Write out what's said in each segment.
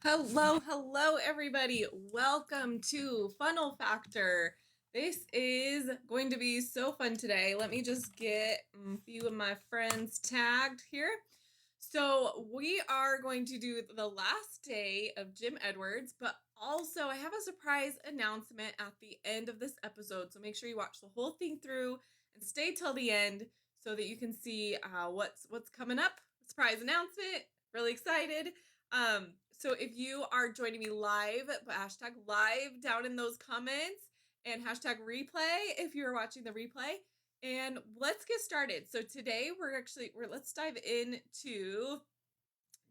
Hello, everybody. Welcome to Funnel Factor. This is going to be so fun today. Let me just get a few of my friends tagged here. So we are going to do the last day of Jim Edwards, but also I have a surprise announcement at the end of this episode. So make sure you watch the whole thing through and stay till the end so that you can see what's coming up. Surprise announcement. Really excited. So if you are joining me live, put hashtag live down in those comments and hashtag replay if you're watching the replay. And let's get started. So today let's dive into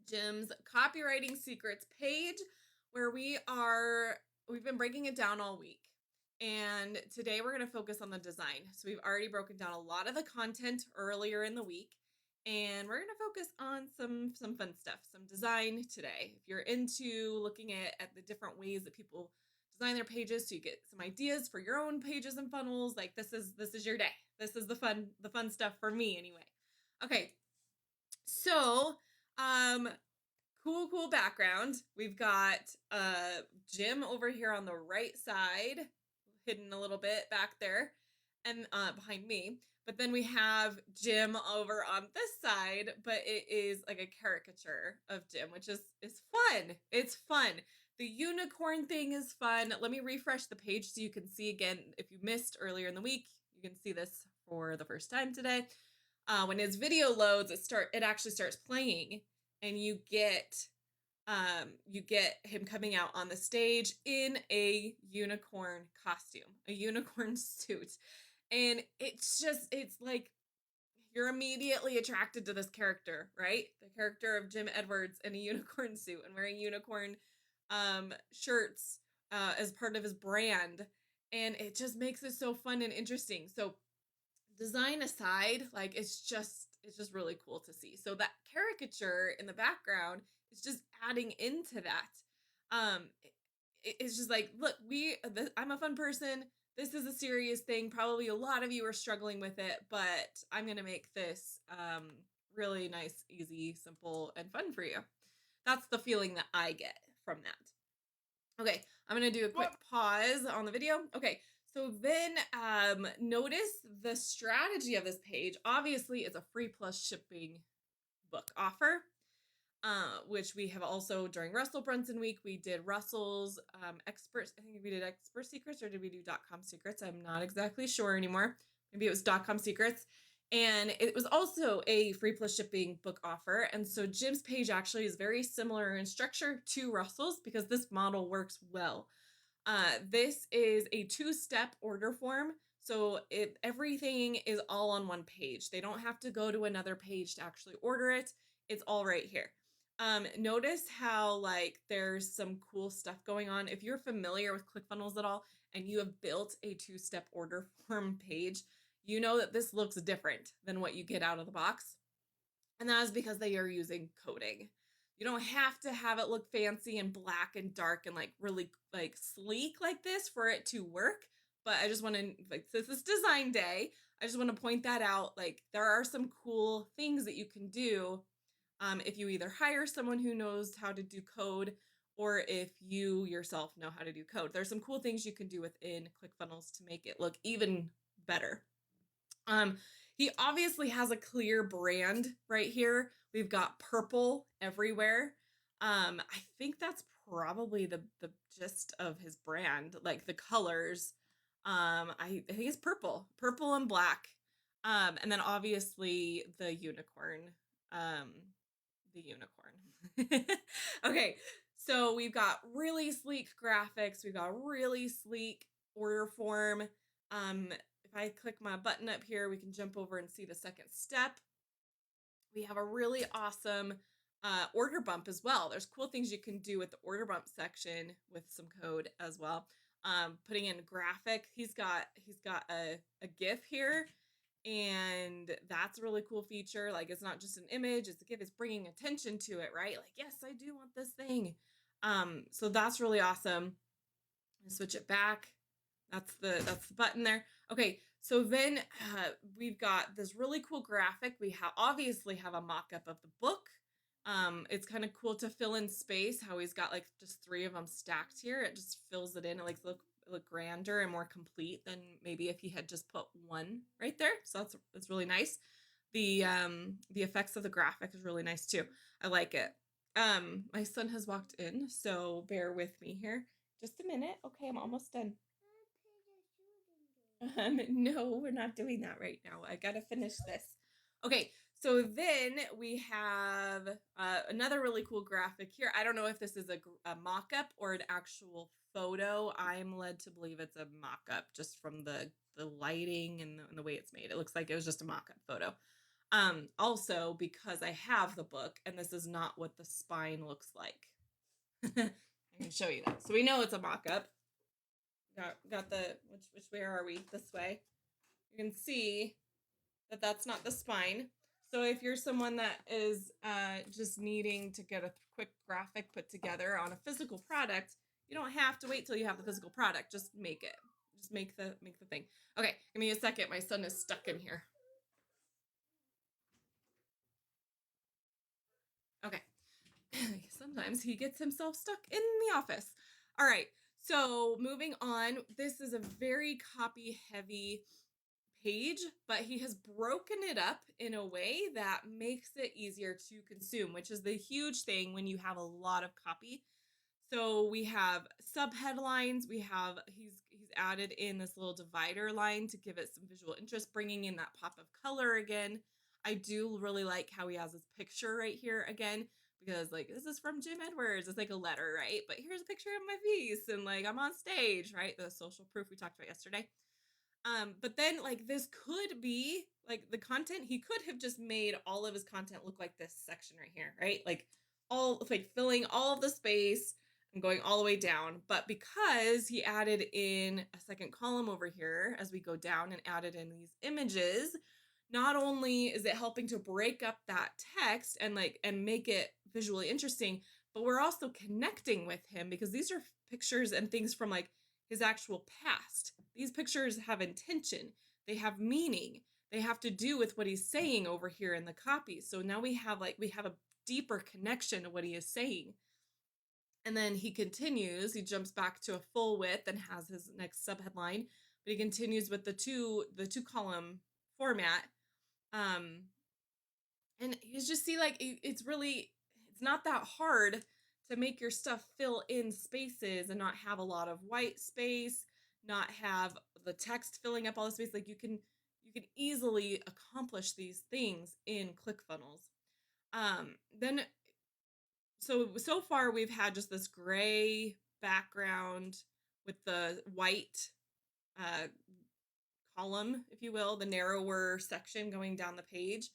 Jim's Copywriting Secrets page where we've been breaking it down all week. And today we're going to focus on the design. So we've already broken down a lot of the content earlier in the week. And we're going to focus on some fun stuff, some design today. If you're into looking at the different ways that people design their pages so you get some ideas for your own pages and funnels, like this is your day. This is the fun stuff for me anyway. Okay. So, cool background. We've got Jim over here on the right side, hidden a little bit back there and behind me. But then we have Jim over on this side, but it is like a caricature of Jim, which is fun. It's fun. The unicorn thing is fun. Let me refresh the page so you can see again. If you missed earlier in the week, you can see this for the first time today. When his video loads, it actually starts playing, and you get him coming out on the stage in a unicorn costume, a unicorn suit. And it's like you're immediately attracted to this character, right? The character of Jim Edwards in a unicorn suit and wearing unicorn shirts as part of his brand. And it just makes it so fun and interesting. So design aside, like it's just really cool to see. So that caricature in the background is just adding into that. It's just like, look, I'm a fun person. This is a serious thing. Probably a lot of you are struggling with it, but I'm going to make this really nice, easy, simple, and fun for you. That's the feeling that I get from that. Okay, I'm going to do a quick pause on the video. Okay, so then notice the strategy of this page. Obviously, it's a free plus shipping book offer. Which we have also during Russell Brunson week, we did Russell's experts. I think we did expert secrets, or did we do .com secrets? I'm not exactly sure anymore. Maybe it was .com secrets. And it was also a free plus shipping book offer. And so Jim's page actually is very similar in structure to Russell's because this model works well. This is a 2-step order form. So everything is all on one page. They don't have to go to another page to actually order it. It's all right here. Notice how like there's some cool stuff going on. If you're familiar with ClickFunnels at all and you have built a 2-step order form page, you know that this looks different than what you get out of the box. And that is because they are using coding. You don't have to have it look fancy and black and dark and like really like sleek like this for it to work. But I just want to, like, this is design day. I just want to point that out. Like there are some cool things that you can do if you either hire someone who knows how to do code or if you yourself know how to do code. There's some cool things you can do within ClickFunnels to make it look even better. He obviously has a clear brand right here. We've got purple everywhere. I think that's probably the gist of his brand, like the colors. I think it's purple and black. And then obviously the unicorn. Okay, so we've got really sleek graphics. We've got really sleek order form. If I click my button up here, we can jump over and see the second step. We have a really awesome order bump as well. There's cool things you can do with the order bump section with some code as well. Putting in a graphic. He's got a GIF here. And that's a really cool feature. Like it's not just an image, it's a GIF, it's bringing attention to it, right? Like, yes, I do want this thing. So that's really awesome. Switch it back. That's the button there. Okay, so then we've got this really cool graphic. We obviously have a mock-up of the book. It's kind of cool to fill in space, how he's got like just three of them stacked here. It just fills it in. It like look grander and more complete than maybe if he had just put one right there. So that's really nice. The effects of the graphic is really nice too. I like it. My son has walked in, so bear with me here. Just a minute. Okay, I'm almost done. No, we're not doing that right now. I gotta finish this. Okay, so then we have another really cool graphic here. I don't know if this is a mock-up or an actual photo. I'm led to believe it's a mock-up just from the lighting and the way it's made. It looks like it was just a mock-up photo. Also, because I have the book, and this is not what the spine looks like. I can show you that. So we know it's a mock-up. Got the, which way are we? This way. You can see that that's not the spine. So if you're someone that is just needing to get a quick graphic put together on a physical product, you don't have to wait till you have the physical product. Just make it. Just make the thing. Okay, give me a second. My son is stuck in here. Okay. Sometimes he gets himself stuck in the office. All right. So moving on, this is a very copy heavy page, but he has broken it up in a way that makes it easier to consume, which is the huge thing when you have a lot of copy. So we have subheadlines. He's added in this little divider line to give it some visual interest, bringing in that pop of color again. I do really like how he has this picture right here again, because like this is from Jim Edwards. It's like a letter, right? But here's a picture of my piece, and like I'm on stage, right? The social proof we talked about yesterday. But then like this could be like the content, he could have just made all of his content look like this section right here, right? Like all like filling all of the space and going all the way down. But because he added in a second column over here as we go down and added in these images, not only is it helping to break up that text and make it visually interesting, but we're also connecting with him because these are pictures and things from like his actual past. These pictures have intention, they have meaning, they have to do with what he's saying over here in the copy. So now we have a deeper connection to what he is saying. And then he continues, he jumps back to a full width and has his next subheadline, but he continues with the two column format. And you just see like it's not that hard to make your stuff fill in spaces and not have a lot of white space, not have the text filling up all the space. Like you can easily accomplish these things in ClickFunnels. Then so far we've had just this gray background with the white column, if you will, the narrower section going down the page,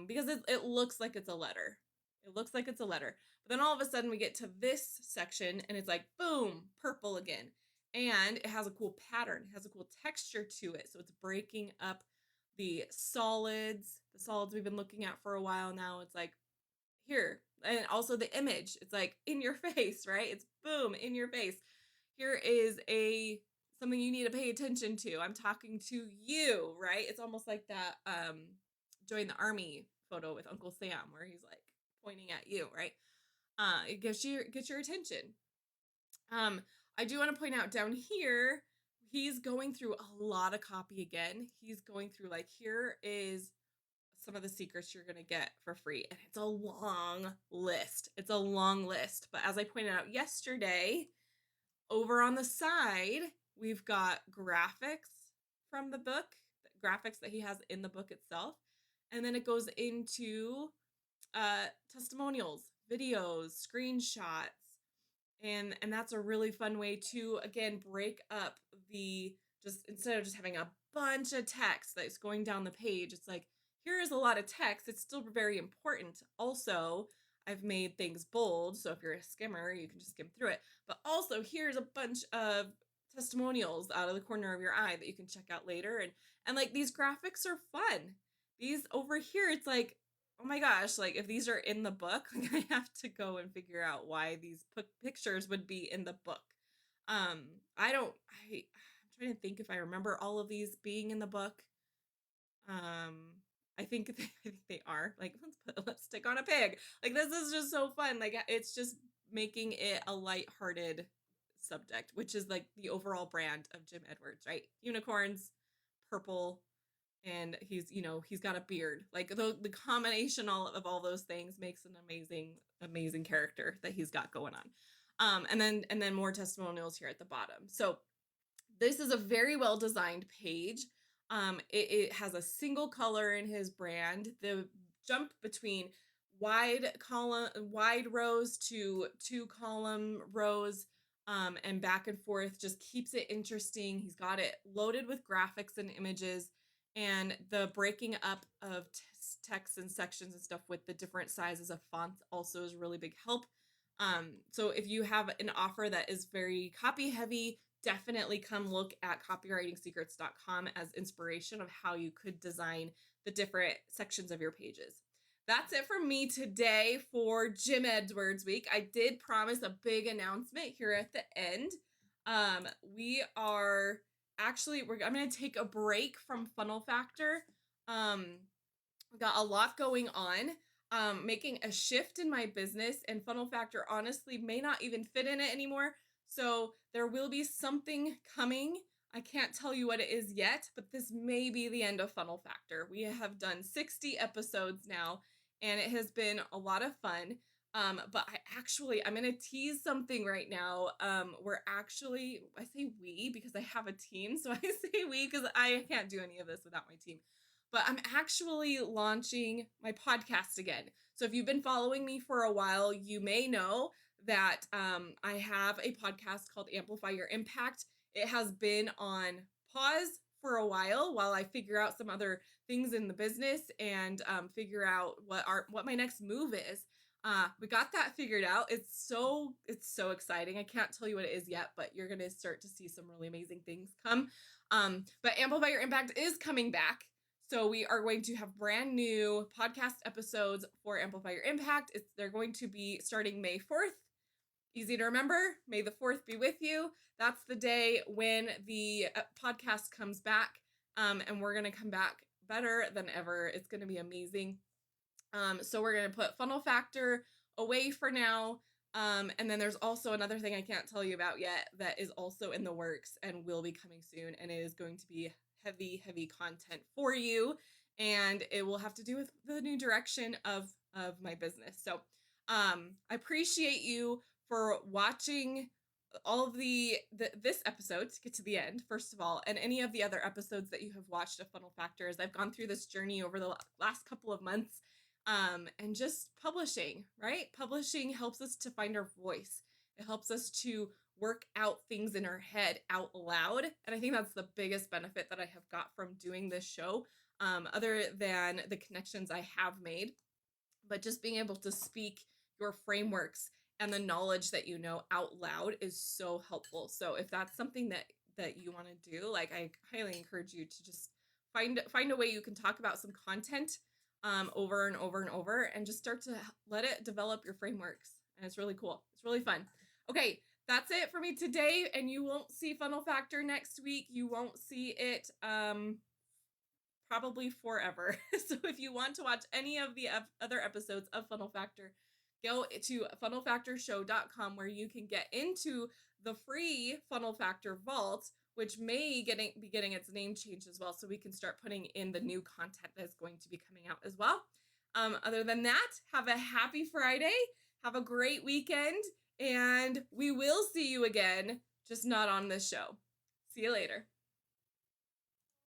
because it looks like it's a letter. It looks like it's a letter. But then all of a sudden we get to this section and it's like, boom, purple again. And it has a cool pattern. It has a cool texture to it. So it's breaking up the solids we've been looking at for a while now. It's like here. And also the image. It's like in your face, right? It's boom, in your face. Here is something you need to pay attention to. I'm talking to you, right? It's almost like that join the army photo with Uncle Sam where he's like pointing at you, right? It gets your attention. I do want to point out down here, he's going through a lot of copy again. He's going through like, here is some of the secrets you're going to get for free. And it's a long list. It's a long list. But as I pointed out yesterday, over on the side, we've got graphics from the book, graphics that he has in the book itself. And then it goes into testimonials, videos, screenshots. And that's a really fun way to, again, break up instead of just having a bunch of text that's going down the page, it's like, here is a lot of text. It's still very important. Also, I've made things bold, so if you're a skimmer, you can just skim through it. But also, here's a bunch of testimonials out of the corner of your eye that you can check out later. And like these graphics are fun. These over here, it's like, oh my gosh, like if these are in the book, like I have to go and figure out why these pictures would be in the book. I'm trying to think if I remember all of these being in the book. I think they are. Like, let's put lipstick on a pig. Like, this is just so fun. Like, it's just making it a lighthearted subject, which is like the overall brand of Jim Edwards, right? Unicorns, purple, and he's got a beard. Like the combination of all those things makes an amazing character that he's got going on. And then more testimonials here at the bottom. So this is a very well designed page. It has a single color in his brand. The jump between wide rows to 2-column rows, and back and forth just keeps it interesting. He's got it loaded with graphics and images, and the breaking up of text and sections and stuff with the different sizes of fonts also is really big help. So if you have an offer that is very copy heavy, definitely come look at copywritingsecrets.com as inspiration of how you could design the different sections of your pages. That's it for me today for Jim Edwards Week. I did promise a big announcement here at the end. I'm going to take a break from Funnel Factor. We've got a lot going on. Making a shift in my business, and Funnel Factor honestly may not even fit in it anymore. So there will be something coming. I can't tell you what it is yet, but this may be the end of Funnel Factor. We have done 60 episodes now, and it has been a lot of fun. But I'm going to tease something right now. I say we because I have a team. So I say we because I can't do any of this without my team. But I'm actually launching my podcast again. So if you've been following me for a while, you may know that I have a podcast called Amplify Your Impact. It has been on pause for a while I figure out some other things in the business and figure out what my next move is. We got that figured out. It's so exciting. I can't tell you what it is yet, but you're gonna start to see some really amazing things come. But Amplify Your Impact is coming back. So we are going to have brand new podcast episodes for Amplify Your Impact. They're going to be starting May 4th. Easy to remember. May the 4th be with you. That's the day when the podcast comes back. And we're going to come back better than ever. It's going to be amazing. So we're going to put Funnel Factor away for now. And then there's also another thing I can't tell you about yet that is also in the works and will be coming soon. And it is going to be heavy content for you, and it will have to do with the new direction of my business. So I appreciate you for watching all of this episode to get to the end, first of all, and any of the other episodes that you have watched of Funnel Factor as I've gone through this journey over the last couple of months. And just publishing, right? Publishing helps us to find our voice. It helps us to work out things in our head out loud. And I think that's the biggest benefit that I have got from doing this show, other than the connections I have made. But just being able to speak your frameworks and the knowledge that you know out loud is so helpful. So if that's something that you want to do, like, I highly encourage you to just find a way you can talk about some content over and over and over, and just start to let it develop your frameworks. And it's really cool. It's really fun. Okay, that's it for me today. And you won't see Funnel Factor next week. You won't see it probably forever. So if you want to watch any of the other episodes of Funnel Factor, go to funnelfactorshow.com, where you can get into the free Funnel Factor Vault, which may be getting its name changed as well, so we can start putting in the new content that's going to be coming out as well. Other than that, have a happy Friday, have a great weekend, and we will see you again, just not on this show. See you later.